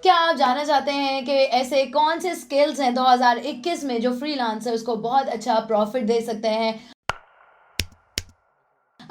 क्या आप जानना चाहते हैं कि ऐसे कौन से स्किल्स हैं 2021 में जो फ्रीलांसर्स को बहुत अच्छा प्रॉफिट दे सकते हैं?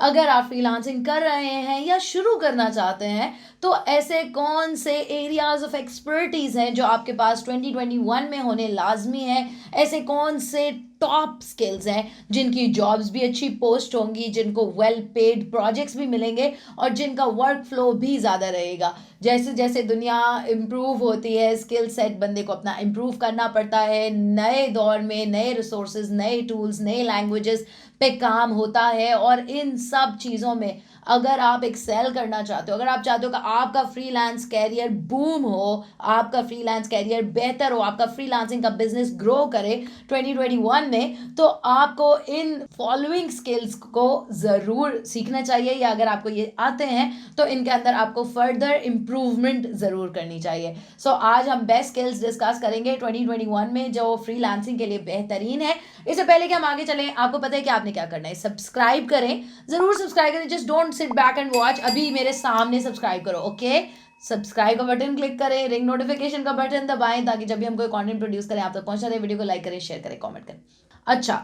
अगर आप फ्रीलांसिंग कर रहे हैं या शुरू करना चाहते हैं, तो ऐसे कौन से एरियाज ऑफ एक्सपर्टीज हैं जो आपके पास 2021 में होने लाजमी है? ऐसे कौन से टॉप स्किल्स हैं जिनकी जॉब्स भी अच्छी पोस्ट होंगी, जिनको वेल पेड प्रोजेक्ट्स भी मिलेंगे और जिनका वर्क फ्लो भी ज़्यादा रहेगा? जैसे जैसे दुनिया इम्प्रूव होती है, स्किल सेट बंदे को अपना इम्प्रूव करना पड़ता है। नए दौर में नए रिसोर्सेज, नए टूल्स, नए लैंग्वेजेस पे काम होता है और इन सब चीज़ों में अगर आप एक्सेल करना चाहते हो, अगर आप चाहते हो कि आपका फ्रीलांस कैरियर बूम हो, आपका फ्रीलांस कैरियर बेहतर हो, आपका फ्रीलांसिंग का बिजनेस ग्रो करे 2021 में, तो आपको इन फॉलोइंग स्किल्स को ज़रूर सीखना चाहिए, या अगर आपको ये आते हैं तो इनके अंदर आपको फर्दर इम्प्रूवमेंट ज़रूर करनी चाहिए। आज हम बेस्ट स्किल्स डिस्कस करेंगे 2021 में जो फ्रीलांसिंग के लिए बेहतरीन है। इससे पहले कि हम आगे चलें, आपको पता है कि आपने क्या करना है? सब्सक्राइब करें, ज़रूर सब्सक्राइब करें। Just don't sit back and watch, अभी मेरे सामने सब्सक्राइब करो। ओके, सब्सक्राइब का बटन क्लिक करें, रिंग नोटिफिकेशन का बटन दबाएं ताकि जब भी हम कोई कंटेंट प्रोड्यूस करें आप तक पहुंचा रहे। वीडियो को लाइक करें, शेयर करें, कमेंट करें। अच्छा,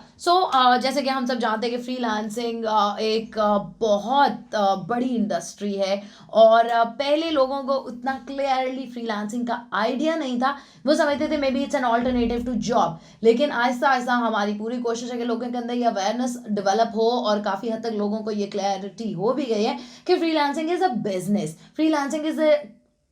जैसे कि हम सब जानते हैं कि फ्रीलांसिंग एक बहुत बड़ी इंडस्ट्री है और पहले लोगों को उतना क्लियरली फ्रीलांसिंग का आइडिया नहीं था। वो समझते थे maybe it's an alternative to job, लेकिन आहिस्ता आहिस्ता हमारी पूरी कोशिश है कि लोगों के अंदर ये अवेयरनेस डेवलप हो और काफ़ी हद तक लोगों को ये क्लैरिटी हो भी गई है कि freelancing is a business, freelancing is a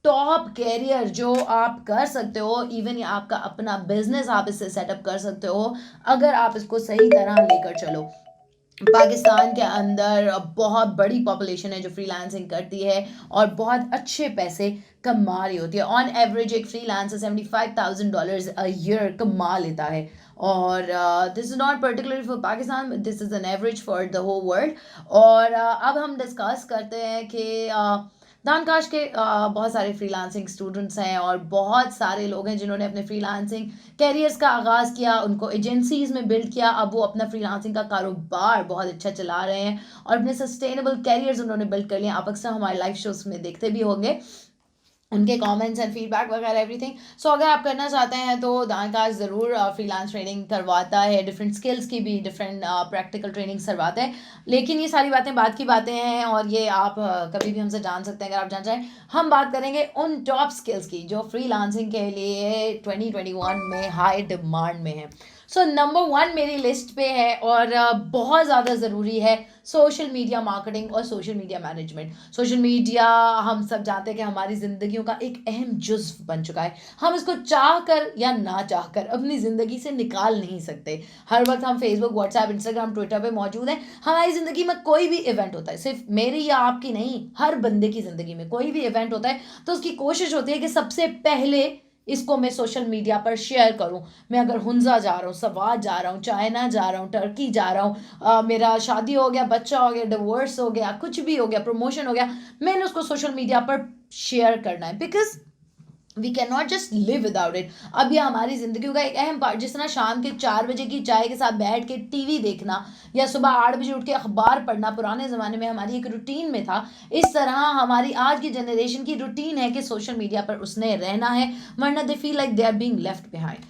top career जो आप कर सकते हो। इवन आपका अपना बिजनेस आप इससे सेटअप कर सकते हो अगर आप इसको सही तरह लेकर चलो। पाकिस्तान के अंदर बहुत बड़ी पॉपुलेशन है जो फ्रीलांसिंग करती है और बहुत अच्छे पैसे कमा रही होती है। ऑन एवरेज एक फ्रीलांसर $75,000 अ ईयर कमा लेता है और this is not particular for Pakistan, this is an average for the whole world. और अब हम डिस्कस करते हैं कि दानकाश के बहुत सारे फ्रीलांसिंग स्टूडेंट्स हैं और बहुत सारे लोग हैं जिन्होंने अपने फ्रीलांसिंग कैरियर्स का आगाज़ किया, उनको एजेंसीज़ में बिल्ड किया। अब वो अपना फ्रीलांसिंग का कारोबार बहुत अच्छा चला रहे हैं और अपने सस्टेनेबल कैरियर्स उन्होंने बिल्ड कर लिए। आप अक्सर हमारे लाइव शोज़ में देखते भी होंगे उनके कमेंट्स एंड फीडबैक वगैरह एवरीथिंग। अगर आप करना चाहते हैं तो दानकाश ज़रूर फ्रीलांस ट्रेनिंग करवाता है, डिफरेंट स्किल्स की भी डिफरेंट प्रैक्टिकल ट्रेनिंग करवाता है। लेकिन ये सारी बातें बात की बातें हैं और ये आप कभी भी हमसे जान सकते हैं अगर आप जान चाहें। हम बात करेंगे उन टॉप स्किल्स की जो फ्रीलांसिंग के लिए 2021 में हाई डिमांड में है। नंबर 1 मेरी लिस्ट पे है और बहुत ज़्यादा ज़रूरी है सोशल मीडिया मार्केटिंग और social media management. Social media हम सब जानते हैं कि हमारी ज़िंदगियों का एक अहम जुज़्व बन चुका है। हम इसको चाह कर या ना चाह कर अपनी ज़िंदगी से निकाल नहीं सकते। हर वक्त हम फेसबुक, व्हाट्सएप, इंस्टाग्राम, ट्विटर पे मौजूद हैं। हमारी ज़िंदगी में कोई भी इवेंट होता है, सिर्फ मेरी या आपकी नहीं, हर बंदे की ज़िंदगी में कोई भी इवेंट होता है तो उसकी कोशिश होती है कि सबसे पहले इसको मैं सोशल मीडिया पर शेयर करूं। मैं अगर हुंजा जा रहा हूँ, सवाद जा रहा हूँ, चाइना जा रहा हूँ, टर्की जा रहा हूँ, मेरा शादी हो गया, बच्चा हो गया, डिवोर्स हो गया, कुछ भी हो गया, प्रमोशन हो गया, मैंने उसको सोशल मीडिया पर शेयर करना है because we can not just live without it. अब ये हमारी ज़िंदगी का एक अहम पार्ट, जिस तरह शाम के 4 बजे की चाय के साथ बैठ के टीवी देखना या सुबह 8 बजे उठ के अखबार पढ़ना पुराने ज़माने में हमारी एक रूटीन में था, इस तरह हमारी आज की जनरेशन की रूटीन है कि सोशल मीडिया पर उसने रहना है, वरना they feel like they are being left behind.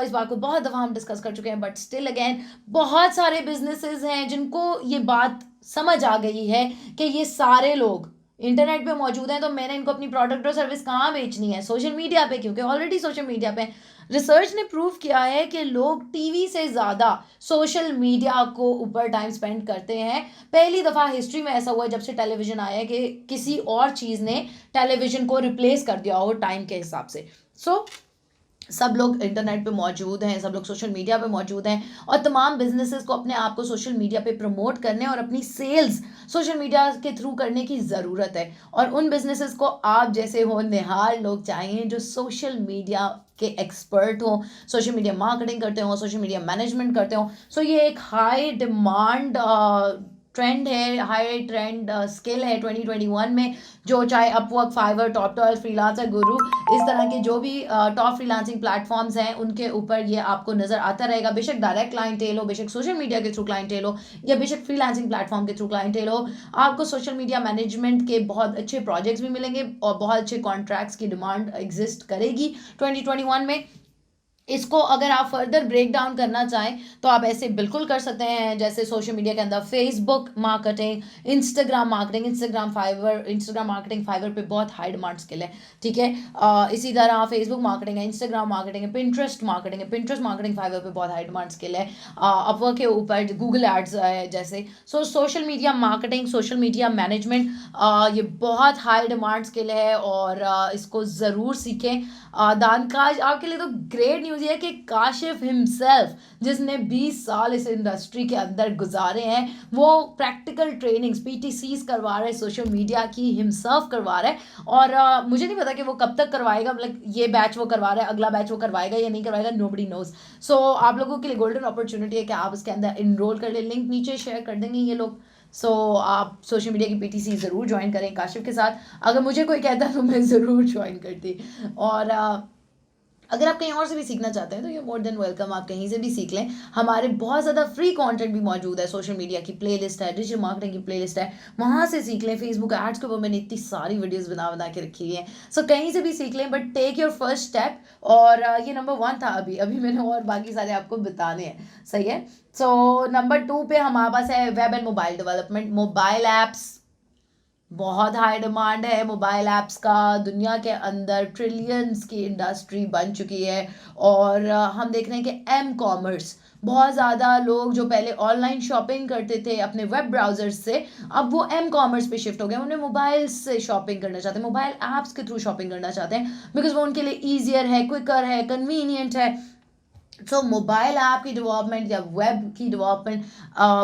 इस बात को बहुत दफ़ा हम डिस्कस कर चुके हैं, बट स्टिल अगेन बहुत सारे बिजनेसेस हैं जिनको ये बात समझ आ गई है कि ये सारे लोग इंटरनेट पे मौजूद हैं तो मैंने इनको अपनी प्रोडक्ट और सर्विस कहाँ बेचनी है? सोशल मीडिया पे, क्योंकि ऑलरेडी सोशल मीडिया पे रिसर्च ने प्रूव किया है कि लोग टीवी से ज़्यादा सोशल मीडिया को ऊपर टाइम स्पेंड करते हैं। पहली दफ़ा हिस्ट्री में ऐसा हुआ है जब से टेलीविज़न आया है कि किसी और चीज़ ने टेलीविज़न को रिप्लेस कर दिया हो टाइम के हिसाब से। सब लोग इंटरनेट पे मौजूद हैं, सब लोग सोशल मीडिया पे मौजूद हैं और तमाम बिजनेसेस को अपने आप को सोशल मीडिया पे प्रमोट करने और अपनी सेल्स सोशल मीडिया के थ्रू करने की ज़रूरत है। और उन बिजनेसेस को आप जैसे होनहार लोग चाहिए जो सोशल मीडिया के एक्सपर्ट हो, सोशल मीडिया मार्केटिंग करते हो, सोशल मीडिया मैनेजमेंट करते हो। ये एक हाई डिमांड ट्रेंड है, हाई ट्रेंड स्किल है 2021 में, जो चाहे अपवर्क, फाइवर, टॉप 12, फ्रीलांसर, गुरु, इस तरह के जो भी टॉप फ्रीलांसिंग प्लेटफॉर्म्स हैं उनके ऊपर ये आपको नज़र आता रहेगा। बेशक डायरेक्ट क्लाइंटेल हो, बेशक सोशल मीडिया के थ्रू क्लाइंटेल हो, या बेशक फ्रीलांसिंग प्लेटफॉर्म के थ्रू क्लाइंटेल हो, आपको सोशल मीडिया मैनेजमेंट के बहुत अच्छे प्रोजेक्ट्स भी मिलेंगे और बहुत अच्छे कॉन्ट्रैक्ट्स की डिमांड एग्जिस्ट करेगी 2021 में। इसको अगर आप फर्दर ब्रेक डाउन करना चाहें तो आप ऐसे बिल्कुल कर सकते हैं, जैसे सोशल मीडिया के अंदर Facebook marketing, Instagram marketing, Instagram marketing Fiverr पे बहुत हाई डिमांड स्किल है, ठीक है। इसी तरह फेसबुक मार्केटिंग है, इंस्टाग्राम मार्केटिंग है, पिंटरेस्ट मार्केटिंग फाइवर पे बहुत हाई डिमांड स्किल है। अपवर्क के ऊपर गूगल एड्स है जैसे। So social media marketing, social media management, ये बहुत हाई डिमांड स्किल है और इसको ज़रूर सीखें। दानकाज आपके लिए तो ग्रेट न्यूज़ ये है कि काशिफ हिमसेल्फ, जिसने 20 साल इस इंडस्ट्री के अंदर गुजारे हैं, वो प्रैक्टिकल ट्रेनिंग्स पीटीसीज करवा रहे हैं, सोशल मीडिया की हिमसेल्फ करवा रहा है। और मुझे नहीं पता कि वो कब तक करवाएगा, मतलब ये बैच वो करवा रहा है, अगला बैच वो करवाएगा या नहीं करवाएगा, नोबडी नोज। सो आप लोगों के लिए गोल्डन अपॉर्चुनिटी है कि आप इसके अंदर इनरोल कर लें, लिंक नीचे शेयर कर देंगे ये लोग। सो आप सोशल मीडिया की पीटीसी ज़रूर ज्वाइन करें काशिफ के साथ। अगर मुझे कोई कहता तो मैं ज़रूर ज्वाइन करती। और अगर आप कहीं और से भी सीखना चाहते हैं तो ये मोर देन वेलकम, आप कहीं से भी सीख लें। हमारे बहुत ज़्यादा फ्री कंटेंट भी मौजूद है, सोशल मीडिया की प्लेलिस्ट है, डिजिटल मार्केटिंग की प्लेलिस्ट है, वहाँ से सीख लें। फेसबुक एड्स के ऊपर मैंने इतनी सारी वीडियोस बना बना के रखी हुई हैं। सो कहीं से भी सीख लें, but take your first step. और ये नंबर 1 था, अभी अभी मैंने और बाकी सारे आपको बताने हैं, सही है। सो नंबर 2 पे हमारे पास है web and mobile development, mobile apps. बहुत हाई डिमांड है मोबाइल ऐप्स का, दुनिया के अंदर ट्रिलियंस की इंडस्ट्री बन चुकी है। और हम देख रहे हैं कि एम कॉमर्स, बहुत ज़्यादा लोग जो पहले ऑनलाइन शॉपिंग करते थे अपने वेब ब्राउज़र से, अब वो एम कॉमर्स पे शिफ्ट हो गए। उन्हें मोबाइल से शॉपिंग करना चाहते हैं, मोबाइल ऐप्स के थ्रू शॉपिंग करना चाहते हैं, बिकॉज वो उनके लिए ईजियर है, क्विकर है, कन्वीनियंट है। सो मोबाइल ऐप की डेवलपमेंट या वेब की डेवलपमेंट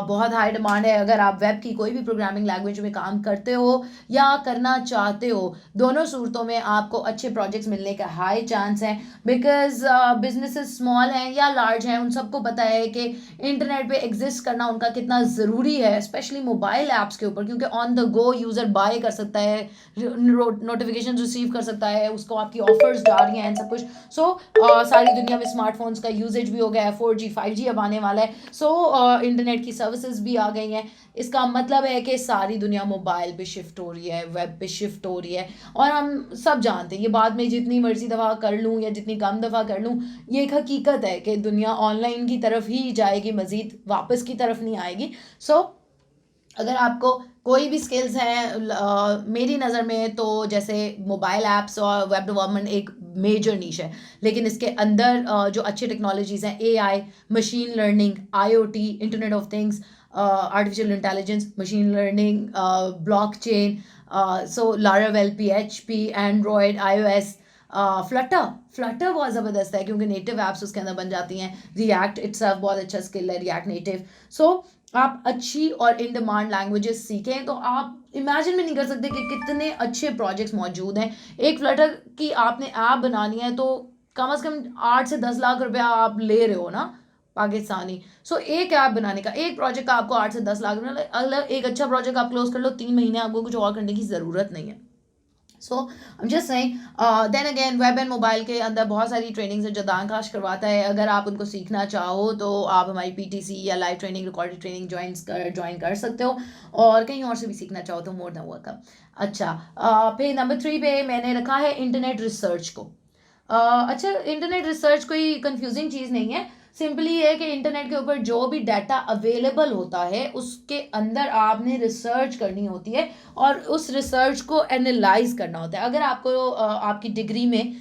बहुत हाई डिमांड है। अगर आप वेब की कोई भी प्रोग्रामिंग लैंग्वेज में काम करते हो या करना चाहते हो, दोनों सूरतों में आपको अच्छे प्रोजेक्ट्स मिलने का हाई चांस है, बिकॉज बिजनेसेस स्मॉल हैं या लार्ज हैं, उन सबको पता है कि इंटरनेट पे एग्जिस्ट करना उनका कितना ज़रूरी है, स्पेशली मोबाइल ऐप्स के ऊपर, क्योंकि on the go user buy कर सकता है, नोटिफिकेशन रिसीव कर सकता है, उसको आपकी ऑफर्स जा रही हैं, सब कुछ। सो सारी दुनिया में स्मार्टफोन्स का यूजेज भी हो गया है, 4G 5G अब आने वाला है। सो इंटरनेट की सर्विसेज भी आ गई हैं। इसका मतलब है कि सारी दुनिया मोबाइल पे शिफ्ट हो रही है, वेब पे शिफ्ट हो रही है। और हम सब जानते हैं, ये बाद में जितनी मर्जी दफ़ा कर लूँ या जितनी कम दफ़ा कर लूँ, ये एक हकीकत है कि दुनिया ऑनलाइन की तरफ ही जाएगी, मज़ीद वापस की तरफ नहीं आएगी। सो अगर आपको कोई भी स्किल्स हैं मेरी नज़र में, तो जैसे मोबाइल ऐप्स और वेब डेवलपमेंट एक मेजर नीश है, लेकिन इसके अंदर जो अच्छे टेक्नोलॉजीज़ हैं, AI, machine learning, IoT, internet of things, artificial intelligence, machine learning, blockchain, so Laravel, PHP, Android, iOS, Flutter बहुत ज़बरदस्त है क्योंकि नेटिव ऐप्स उसके अंदर बन जाती हैं। रिएक्ट इट्सल्फ बहुत अच्छा स्किल है, रिएक्ट नेटिव। सो आप अच्छी और इन डिमांड लैंग्वेजेस सीखें तो आप इमेजिन भी नहीं कर सकते कि कितने अच्छे प्रोजेक्ट्स मौजूद हैं। एक फ्लटर की आपने ऐप बनानी है तो कम से कम 8 से 10 लाख रुपया आप ले रहे हो ना, पाकिस्तानी। सो एक ऐप बनाने का, एक प्रोजेक्ट का आपको 8 से 10 लाख रुपया, अगर एक अच्छा प्रोजेक्ट आप क्लोज कर लो 3 महीने, आपको कुछ और करने की ज़रूरत नहीं है। So I am just saying, then again web and mobile के अंदर बहुत सारी ट्रेनिंग्स है जो दानकाश करवाता है। अगर आप उनको सीखना चाहो तो आप हमारी PTC या live training, recorded training join कर सकते हो, और कहीं और से भी सीखना चाहो तो मोर देन वेलकम। अच्छा, फिर नंबर 3 पे मैंने रखा है इंटरनेट रिसर्च को। अच्छा, इंटरनेट रिसर्च कोई कंफ्यूजिंग चीज़ नहीं है, सिंपली ये है कि इंटरनेट के ऊपर जो भी डाटा अवेलेबल होता है उसके अंदर आपने रिसर्च करनी होती है और उस रिसर्च को एनालाइज करना होता है। अगर आपको आपकी डिग्री में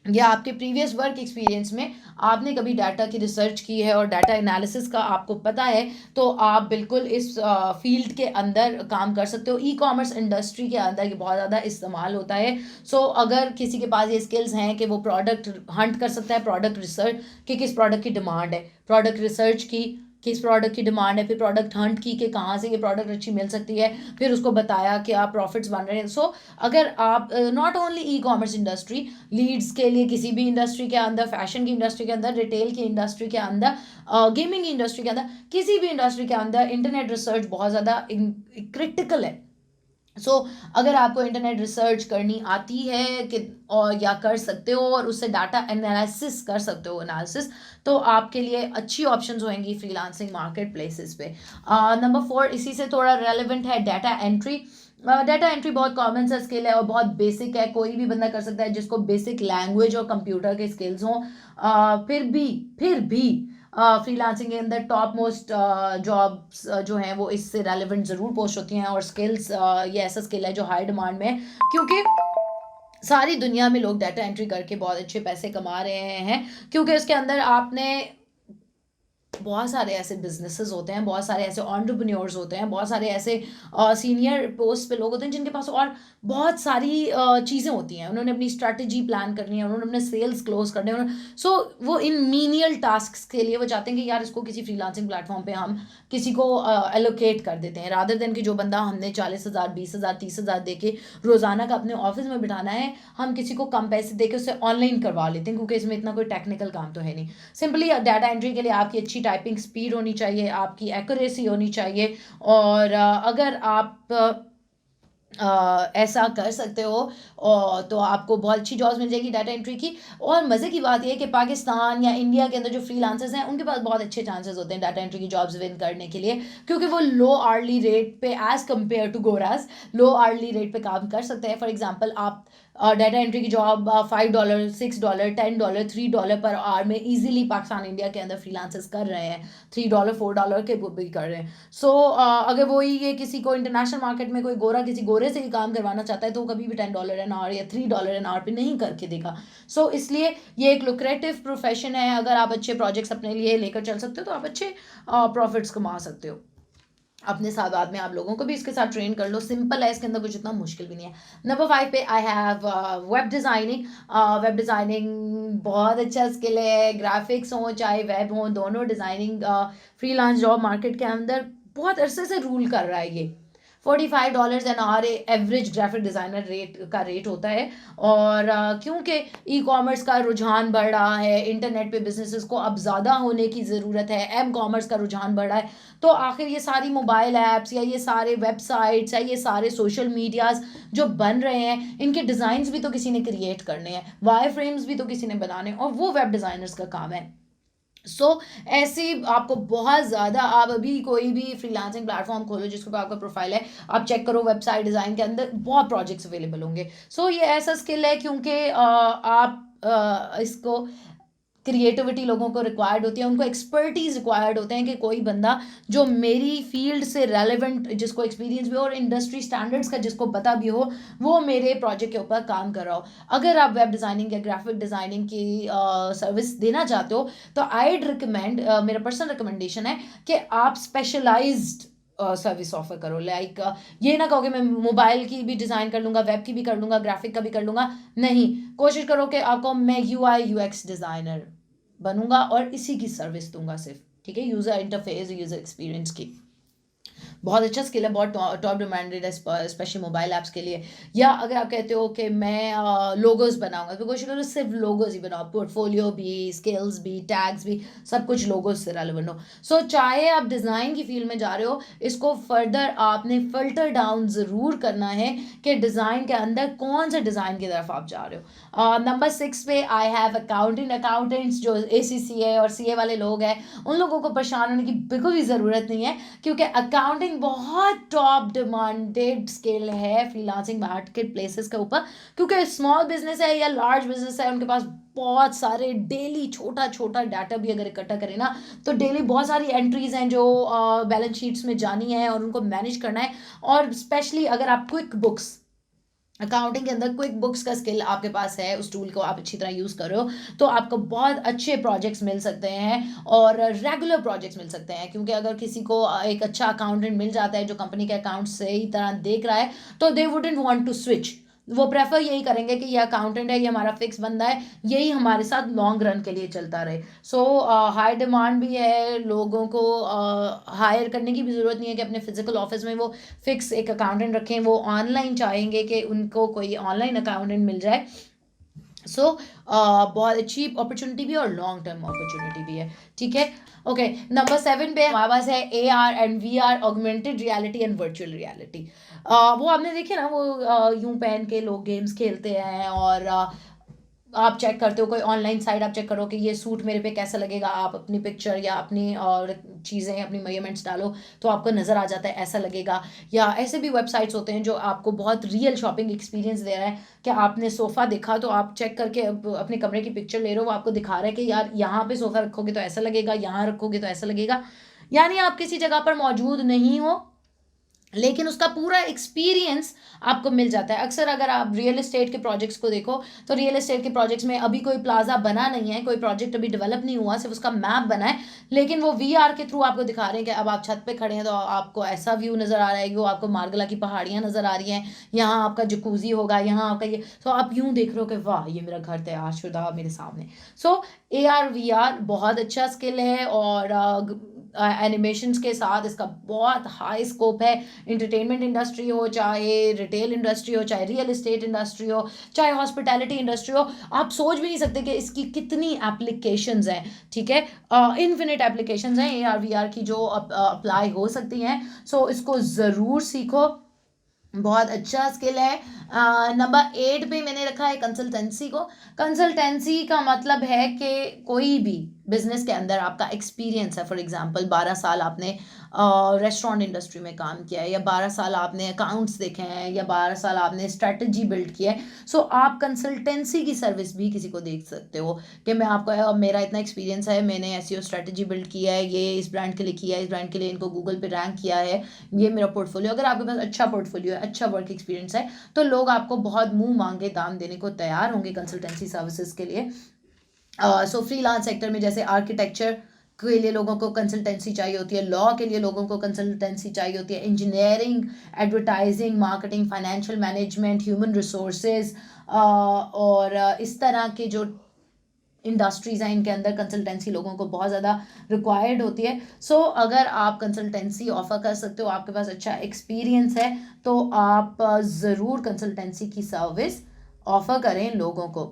या आपके प्रीवियस वर्क एक्सपीरियंस में आपने कभी डाटा की रिसर्च की है और डाटा एनालिसिस का आपको पता है, तो आप बिल्कुल इस फील्ड के अंदर काम कर सकते हो। ई-कॉमर्स इंडस्ट्री के अंदर ये बहुत ज़्यादा इस्तेमाल होता है। सो अगर किसी के पास ये स्किल्स हैं कि वो प्रोडक्ट हंट कर सकता है, प्रोडक्ट रिसर्च कि किस प्रोडक्ट की डिमांड है, प्रोडक्ट रिसर्च की, कि इस प्रोडक्ट की डिमांड है, फिर प्रोडक्ट हंट की कि कहाँ से ये प्रोडक्ट अच्छी मिल सकती है, फिर उसको बताया कि आप प्रॉफिट्स बन रहे हैं। सो अगर आप not only e commerce industry, leads के लिए किसी भी इंडस्ट्री के अंदर, फैशन की इंडस्ट्री के अंदर, रिटेल की इंडस्ट्री के अंदर, गेमिंग की इंडस्ट्री के अंदर, किसी भी इंडस्ट्री के अंदर इंटरनेट रिसर्च बहुत ज़्यादा क्रिटिकल है। अगर आपको इंटरनेट रिसर्च करनी आती है कि और या कर सकते हो और उससे डाटा एनालिसिस कर सकते हो, तो आपके लिए अच्छी ऑप्शंस होंगी फ्रीलांसिंग मार्केट प्लेसेस पे। नंबर 4 इसी से थोड़ा रेलिवेंट है, डाटा एंट्री। डाटा एंट्री बहुत कॉमन सा स्किल है और बहुत बेसिक है, कोई भी बंदा कर सकता है जिसको बेसिक लैंग्वेज और कंप्यूटर के स्किल्स हों। फिर भी फ्रीलांसिंग के अंदर टॉप मोस्ट जॉब्स जो हैं वो इससे रेलिवेंट ज़रूर पोस्ट होती हैं, और स्किल्स ये ऐसा स्किल है जो हाई डिमांड में है, क्योंकि सारी दुनिया में लोग डाटा एंट्री करके बहुत अच्छे पैसे कमा रहे हैं, क्योंकि उसके अंदर आपने बहुत सारे ऐसे बिजनेसेस होते हैं, बहुत सारे ऐसे एंटरप्रेन्योर्स होते हैं, बहुत सारे ऐसे सीनियर पोस्ट पे लोग होते हैं जिनके पास और बहुत सारी चीज़ें होती हैं। उन्होंने अपनी स्ट्रैटेजी प्लान करनी है, उन्होंने अपने सेल्स क्लोज करने हैं। सो वो इन मीनियल टास्क के लिए वो चाहते हैं कि यार इसको किसी फ्रीलांसिंग प्लेटफॉर्म पे हम किसी को एलोकेट कर देते हैं, रादर देन कि जो बंदा हमने 40,000 20,000 30,000 दे के रोज़ाना का अपने ऑफिस में बिठाना है, हम किसी को कम पैसे दे के उससे ऑनलाइन करवा लेते हैं, क्योंकि इसमें इतना कोई टेक्निकल काम तो है नहीं। सिंपली डाटा एंट्री के लिए आपकी अच्छी टाइपिंग स्पीड होनी चाहिए, आपकी एक्यूरेसी होनी चाहिए, और अगर आप ऐसा कर सकते हो और तो आपको बहुत अच्छी जॉब्स मिल जाएगी डाटा एंट्री की। और मज़े की बात यह है कि पाकिस्तान या इंडिया के अंदर जो फ्रीलांसर्स हैं उनके पास बहुत अच्छे चांसेस होते हैं डाटा एंट्री की जॉब्स विन करने के लिए, क्योंकि वो लो आर्ली रेट पे एज़ कम्पेयर टू गोराज लो आर्ली रेट पे काम कर सकते हैं। फॉर एग्जांपल आप डाटा एंट्री की जॉब $5 $6 $10 $3 पर आवर में इजीली पाकिस्तान इंडिया के अंदर फ्रीलांसर्स कर रहे हैं, $3 $4 के भी कर रहे हैं। अगर वही ये किसी को इंटरनेशनल मार्केट में कोई गोरा किसी गोरे से ही काम करवाना चाहता है तो वो कभी भी $10 एन आवर या $3 एन आवर पे नहीं करके देगा। इसलिए ये एक लुक्रेटिव प्रोफेशन है। अगर आप अच्छे प्रोजेक्ट्स अपने लिए लेकर चल सकते हो तो आप अच्छे प्रॉफिट्स कमा सकते हो अपने साथ। बाद में आप लोगों को भी इसके साथ ट्रेन कर लो, सिंपल है, इसके अंदर कुछ इतना मुश्किल भी नहीं है। नंबर 5 पे I have web designing. Web designing बहुत अच्छा स्किल है, ग्राफिक्स हो चाहे वेब हो, दोनों डिज़ाइनिंग फ्रीलांस जॉब मार्केट के अंदर बहुत अरसे से रूल कर रहा है। ये $45 an hour average graphic designer rate होता है। और क्योंकि ई कॉमर्स का रुझान बढ़ रहा है, इंटरनेट पे बिजनेसेस को अब ज़्यादा होने की ज़रूरत है, एम कॉमर्स का रुझान बढ़ रहा है, तो आखिर ये सारी मोबाइल ऐप्स या ये सारे वेबसाइट्स या ये सारे सोशल मीडियाज़ जो बन रहे हैं, इनके डिज़ाइंस भी तो किसी ने क्रिएट करने हैं, वायर फ्रेम्स भी तो किसी ने बनाने, और वो वेब डिज़ाइनर्स का काम है। ऐसी आपको बहुत ज़्यादा, आप अभी कोई भी फ्रीलांसिंग प्लेटफॉर्म खोलो जिसके ऊपर आपका प्रोफाइल है, आप चेक करो वेबसाइट डिज़ाइन के अंदर बहुत प्रोजेक्ट्स अवेलेबल होंगे। ये ऐसा स्किल है क्योंकि आप इसको क्रिएटिविटी लोगों को रिक्वायर्ड होती है, उनको एक्सपर्टीज़ रिक्वायर्ड होते हैं कि कोई बंदा जो मेरी फील्ड से रेलेवेंट, जिसको एक्सपीरियंस भी हो और इंडस्ट्री स्टैंडर्ड्स का जिसको पता भी हो, वो मेरे प्रोजेक्ट के ऊपर काम कर रहा हो। अगर आप वेब डिज़ाइनिंग या ग्राफिक डिज़ाइनिंग की सर्विस देना चाहते हो तो आईड रिकमेंड, मेरा पर्सनल रिकमेंडेशन है कि आप स्पेशलाइज्ड सर्विस ऑफर करो। लाइक ये ना कहो कि मैं मोबाइल की भी डिज़ाइन कर लूँगा, वेब की भी कर लूँगा, ग्राफिक का भी कर लूँगा। नहीं, कोशिश करो कि आपको मैं UI UX डिज़ाइनर बनूंगा और इसी की सर्विस दूंगा सिर्फ, ठीक है, यूज़र इंटरफेस यूज़र एक्सपीरियंस की। बहुत अच्छा स्किल है, बहुत टॉप डिमांडेड है स्पेशली मोबाइल ऐप्स के लिए। या अगर आप कहते हो कि मैं लोगोस बनाऊंगा तो कोशिश करो सिर्फ लोगोस ही बनाओ, पोर्टफोलियो भी, स्किल्स भी, टैग्स भी, सब कुछ लोगोस से रेलेवेंट हो। चाहे आप डिज़ाइन की फील्ड में जा रहे हो, इसको फर्दर आपने फिल्टर डाउन ज़रूर करना है कि डिज़ाइन के अंदर कौन से डिज़ाइन की तरफ आप जा रहे हो। नंबर 6 पे आई हैव अकाउंटेंट्स जो ACCA और CA वाले लोग हैं, उन लोगों को परेशान होने की बिल्कुल भी ज़रूरत नहीं है, क्योंकि अकाउंटिंग बहुत टॉप डिमांडेड स्किल है फ्रीलांसिंग मार्केट प्लेसेस के ऊपर। क्योंकि स्मॉल बिजनेस है या लार्ज बिजनेस है, उनके पास बहुत सारे डेली छोटा छोटा डाटा भी अगर इकट्ठा करें ना, तो डेली बहुत सारी एंट्रीज हैं जो बैलेंस शीट्स में जानी है और उनको मैनेज करना है। और स्पेशली अगर आप क्विक बुक्स, अकाउंटिंग के अंदर क्विक बुक्स का स्किल आपके पास है, उस टूल को आप अच्छी तरह यूज़ कर रहे हो, तो आपको बहुत अच्छे प्रोजेक्ट्स मिल सकते हैं और रेगुलर प्रोजेक्ट्स मिल सकते हैं। क्योंकि अगर किसी को एक अच्छा अकाउंटेंट मिल जाता है जो कंपनी के अकाउंट्स सही तरह देख रहा है, तो they wouldn't want to switch. वो प्रेफर यही करेंगे कि ये अकाउंटेंट है, ये हमारा फिक्स बंदा है, यही हमारे साथ लॉन्ग रन के लिए चलता रहे। सो हाई डिमांड भी है, लोगों को हायर करने की भी ज़रूरत नहीं है कि अपने फिजिकल ऑफिस में वो फिक्स एक अकाउंटेंट रखें, वो ऑनलाइन चाहेंगे कि उनको कोई ऑनलाइन अकाउंटेंट मिल जाए। सो बहुत अच्छी अपॉर्चुनिटी भी है और लॉन्ग टर्म अपॉर्चुनिटी भी है, ठीक है। ओके, नंबर 7 पे हमारे पास है AR and VR, augmented reality and virtual reality. वो आपने देखे ना, वो यूं पहन के लोग गेम्स खेलते हैं, और आप चेक करते हो कोई ऑनलाइन साइट, आप चेक करो कि ये सूट मेरे पे कैसा लगेगा, आप अपनी पिक्चर या अपनी और चीज़ें, अपनी मेजरमेंट्स डालो तो आपको नज़र आ जाता है ऐसा लगेगा। या ऐसे भी वेबसाइट्स होते हैं जो आपको बहुत रियल शॉपिंग एक्सपीरियंस दे रहा है कि आपने सोफ़ा देखा तो आप चेक करके अपने कमरे की पिक्चर ले रहे हो, वो आपको दिखा रहा है कि यार यहाँ पे सोफ़ा रखोगे तो ऐसा लगेगा, यहाँ रखोगे तो ऐसा लगेगा। यानी आप किसी जगह पर मौजूद नहीं हो, लेकिन उसका पूरा एक्सपीरियंस आपको मिल जाता है। अक्सर अगर आप रियल एस्टेट के प्रोजेक्ट्स को देखो, तो रियल एस्टेट के प्रोजेक्ट्स में अभी कोई प्लाजा बना नहीं है, कोई प्रोजेक्ट अभी डेवलप नहीं हुआ, सिर्फ उसका मैप बना है, लेकिन वो VR के थ्रू आपको दिखा रहे हैं कि अब आप छत पे खड़े हैं तो आपको ऐसा व्यू नज़र आ रहा है, वो आपको मार्गला की पहाड़ियाँ नज़र आ रही हैं, यहाँ आपका जकूजी होगा, यहाँ आपका ये, तो आप यूँ देख रहे हो कि वाह ये मेरा घर तैयार शुदा मेरे सामने। सो AR VR बहुत अच्छा स्किल है, और एनिमेशंस के साथ इसका बहुत हाई स्कोप है। इंटरटेनमेंट इंडस्ट्री हो, चाहे रिटेल इंडस्ट्री हो, चाहे रियल एस्टेट इंडस्ट्री हो, चाहे हॉस्पिटैलिटी इंडस्ट्री हो, आप सोच भी नहीं सकते कि इसकी कितनी एप्लीकेशंस हैं, ठीक है। इन्फिनिट एप्लीकेशंस हैं AR VR की जो अप्लाई हो सकती हैं। सो इसको ज़रूर सीखो, बहुत अच्छा स्किल है। नंबर 8 पे मैंने रखा है कंसल्टेंसी को। कंसल्टेंसी का मतलब है कि कोई भी बिजनेस के अंदर आपका एक्सपीरियंस है, फॉर एग्जांपल 12 साल आपने रेस्टोरेंट इंडस्ट्री में काम किया है, या 12 साल आपने अकाउंट्स देखे हैं, या 12 साल आपने स्ट्रेटजी बिल्ड किया है। सो आप कंसल्टेंसी की सर्विस भी किसी को देख सकते हो कि मैं आपको, मेरा इतना एक्सपीरियंस है, मैंने SEO स्ट्रेटजी बिल्ड किया है, ये इस ब्रांड के लिए किया है, इस ब्रांड के लिए इनको गूगल पे रैंक किया है, ये मेरा पोर्टफोलियो। अगर आपके पास अच्छा पोर्टफोलियो है, अच्छा वर्क एक्सपीरियंस है, तो लोग आपको बहुत मुंह मांगे दाम देने को तैयार होंगे कंसल्टेंसी सर्विसेज के लिए। सो फ्रीलांस सेक्टर में जैसे आर्किटेक्चर के लिए लोगों को कंसल्टेंसी चाहिए होती है, लॉ के लिए लोगों को कंसल्टेंसी चाहिए होती है, engineering, advertising, marketing, financial management, human resources, और इस तरह के जो इंडस्ट्रीज़ हैं इनके अंदर कंसल्टेंसी लोगों को बहुत ज़्यादा रिक्वायर्ड होती है। सो अगर आप कंसल्टेंसी ऑफ़र कर सकते हो, आपके पास अच्छा एक्सपीरियंस है, तो आप ज़रूर कंसल्टेंसी की सर्विस ऑफ़र करें लोगों को।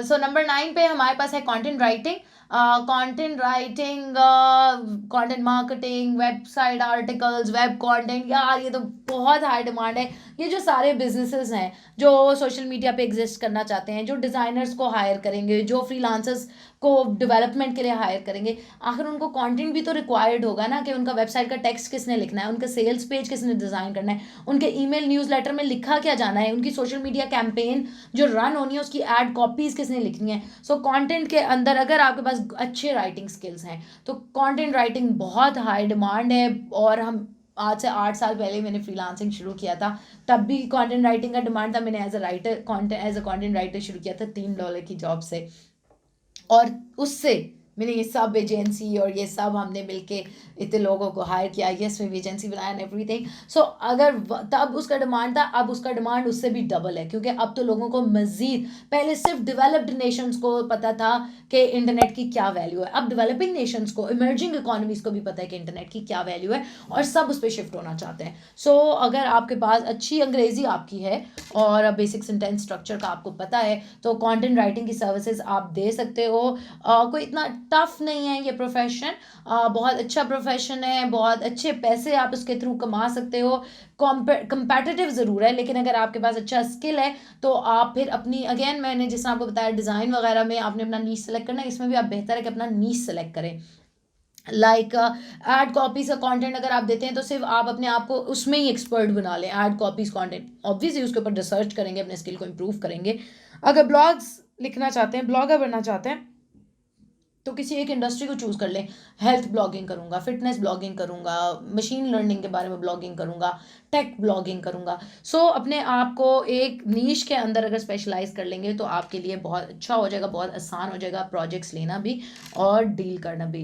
सो नंबर 9 पे हमारे पास है content writing. Content writing, content marketing, website articles, web content, यार ये तो बहुत हाई डिमांड है। ये जो सारे बिजनेसेस हैं जो सोशल मीडिया पे एग्जिस्ट करना चाहते हैं, जो डिज़ाइनर्स को हायर करेंगे, जो फ्रीलांसर्स को डेवलपमेंट के लिए हायर करेंगे, आखिर उनको कंटेंट भी तो रिक्वायर्ड होगा ना, कि उनका वेबसाइट का टेक्स्ट किसने लिखना है, उनका सेल्स पेज किसने डिज़ाइन करना है, उनके ईमेल न्यूज़लेटर में लिखा क्या जाना है, उनकी सोशल मीडिया कैंपेन जो रन होनी है उसकी एड कॉपीज़ किसने लिखनी है। सो कंटेंट के अंदर अगर आपके पास अच्छे राइटिंग स्किल्स हैं तो कंटेंट राइटिंग बहुत हाई डिमांड है। और हम आज से 8 साल पहले मैंने फ्रीलांसिंग शुरू किया था, तब भी कंटेंट राइटिंग का डिमांड था। मैंने एज अ कंटेंट राइटर शुरू किया था $3 की जॉब से, और उससे मैंने ये सब एजेंसी और ये सब हमने मिलके इतने लोगों को हायर किया, यस में एजेंसी बनाया एंड एवरीथिंग। सो अगर तब उसका डिमांड था, अब उसका डिमांड उससे भी डबल है, क्योंकि अब तो लोगों को मज़ीद, पहले सिर्फ डेवलप्ड नेशंस को पता था कि इंटरनेट की क्या वैल्यू है, अब डेवलपिंग नेशंस को, इमर्जिंग इकोनॉमीज़ को भी पता है कि इंटरनेट की क्या वैल्यू है, और सब उस पर शिफ्ट होना चाहते हैं। सो अगर आपके पास अच्छी अंग्रेज़ी आपकी है और बेसिक सेंटेंस स्ट्रक्चर का आपको पता है, तो कंटेंट राइटिंग की सर्विसेज आप दे सकते हो। कोई इतना टफ नहीं है ये प्रोफेशन, बहुत अच्छा प्रोफेशन है, बहुत अच्छे पैसे आप इसके थ्रू कमा सकते हो। कंपेटिटिव ज़रूर है, लेकिन अगर आपके पास अच्छा स्किल है तो आप फिर अपनी, अगेन मैंने जिस आपको बताया डिज़ाइन वगैरह में आपने अपना नीश सेलेक्ट करना है, इसमें भी आप बेहतर है कि अपना नीश सेलेक्ट करें। लाइक एड कॉपीज़ का कंटेंट अगर आप देते हैं तो सिर्फ आप अपने आप को उसमें ही एक्सपर्ट बना लें, एड कॉपीज़ कंटेंट, ऑब्वियसली उसके ऊपर रिसर्च करेंगे, अपने स्किल को इम्प्रूव करेंगे। अगर ब्लॉग्स लिखना चाहते हैं, ब्लॉगर बनना चाहते हैं, तो किसी एक इंडस्ट्री को चूज़ कर लें। हेल्थ ब्लॉगिंग करूँगा, फिटनेस ब्लॉगिंग करूँगा, मशीन लर्निंग के बारे में ब्लॉगिंग करूँगा, टेक ब्लॉगिंग करूँगा। सो अपने आप को एक नीश के अंदर अगर स्पेशलाइज कर लेंगे तो आपके लिए बहुत अच्छा हो जाएगा, बहुत आसान हो जाएगा प्रोजेक्ट्स लेना भी और डील करना भी।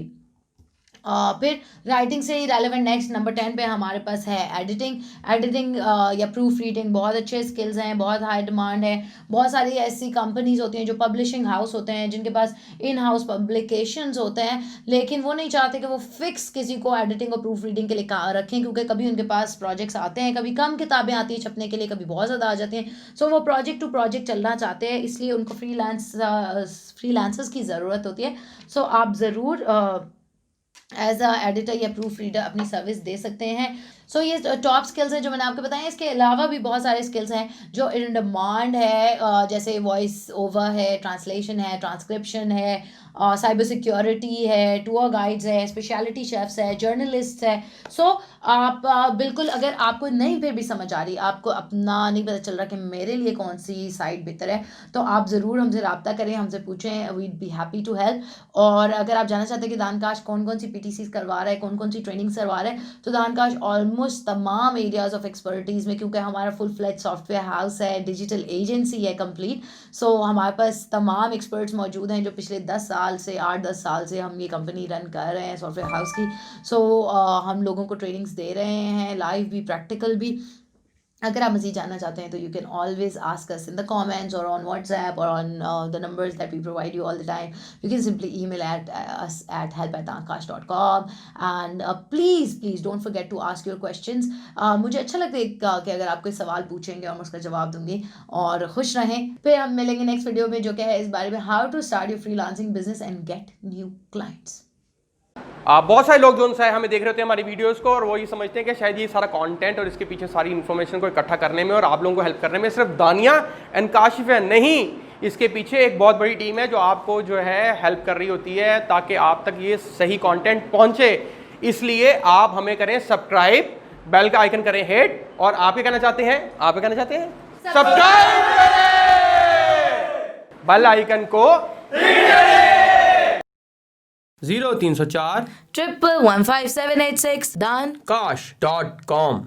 फिर राइटिंग से ही रेलेवेंट नेक्स्ट नंबर 10 पे हमारे पास है एडिटिंग या प्रूफ रीडिंग। बहुत अच्छे स्किल्स हैं, बहुत हाई डिमांड है। बहुत सारी ऐसी कंपनीज होती हैं जो पब्लिशिंग हाउस होते हैं, जिनके पास इन हाउस पब्लिकेशंस होते हैं, लेकिन वो नहीं चाहते कि वो फिक्स किसी को एडिटिंग और प्रूफ रीडिंग के लिए रखें, क्योंकि कभी उनके पास प्रोजेक्ट्स आते हैं, कभी कम किताबें आती हैं छपने के लिए, कभी बहुत ज़्यादा आ जाती हैं। सो वो प्रोजेक्ट टू प्रोजेक्ट चलना चाहते हैं, इसलिए उनको फ्रीलांसर्स की ज़रूरत होती है। सो आप ज़रूर एज अ एडिटर या प्रूफ रीडर अपनी सर्विस दे सकते हैं। सो ये टॉप स्किल्स हैं जो मैंने आपको बताया। इसके अलावा भी बहुत सारे स्किल्स हैं जो इन डिमांड है, जैसे वॉइस ओवर है, ट्रांसलेशन है, ट्रांसक्रिप्शन है, साइबर सिक्योरिटी है, टूर गाइड्स है, स्पेशलिटी शेफ्स है, जर्नलिस्ट है। सो आप बिल्कुल, अगर आपको नहीं फिर भी समझ आ रही, आपको अपना नहीं पता चल रहा कि मेरे लिए कौन सी साइट बेहतर है, तो आप ज़रूर हमसे रब्ता करें, हमसे पूछें, we'd be happy to help. और अगर आप जानना चाहते हैं कि दानकाश कौन कौन सी PTCs करवा रहा है, कौन कौन सी ट्रेनिंग्स करवा रहा है, तो दानकाश ऑलमोस्ट तमाम एरियाज़ ऑफ एक्सपर्टीज़ में, क्योंकि हमारा फुल फ्लेज सॉफ्टवेयर हाउस है, डिजिटल एजेंसी है कंप्लीट। सो हमारे पास तमाम एक्सपर्ट्स मौजूद हैं जो पिछले 10 साल से 8-10 साल से हम ये कंपनी रन कर रहे हैं सॉफ्टवेयर हाउस की। सो हम लोगों को ट्रेनिंग्स दे रहे हैं, लाइव भी, प्रैक्टिकल भी। अगर आप मज़ीद जानना चाहते हैं तो you can always ask us in the comments और ऑन व्हाट्सएप और on the numbers that we provide you all the time. You can simply email us at help@dankash.com and please don't forget to ask your questions। मुझे अच्छा लगता है कि अगर आप कोई सवाल पूछेंगे और मैं उसका जवाब दूंगी। और खुश रहें। फिर हम मिलेंगे नेक्स्ट वीडियो में, जो क्या है इस बारे में, how to start your freelancing business and get new clients. बहुत सारे लोग जो है हमें देख रहे होते हैं हमारी वीडियोस को, और वो ये समझते हैं कि शायद ये सारा कंटेंट और इसके पीछे सारी इन्फॉर्मेशन को इकट्ठा करने में और आप लोगों को हेल्प करने में सिर्फ दानिया एंड काशिफ है। नहीं, इसके पीछे एक बहुत बड़ी टीम है जो आपको जो है हेल्प कर रही होती है ताकि आप तक ये सही कंटेंट पहुंचे। इसलिए आप हमें करें सब्सक्राइब, बेल का आइकन करें हिट, और आप क्या कहना चाहते हैं? आप क्या कहना चाहते हैं? सब्सक्राइब करें, बेल आइकन को 0304 1115786 dankash.com।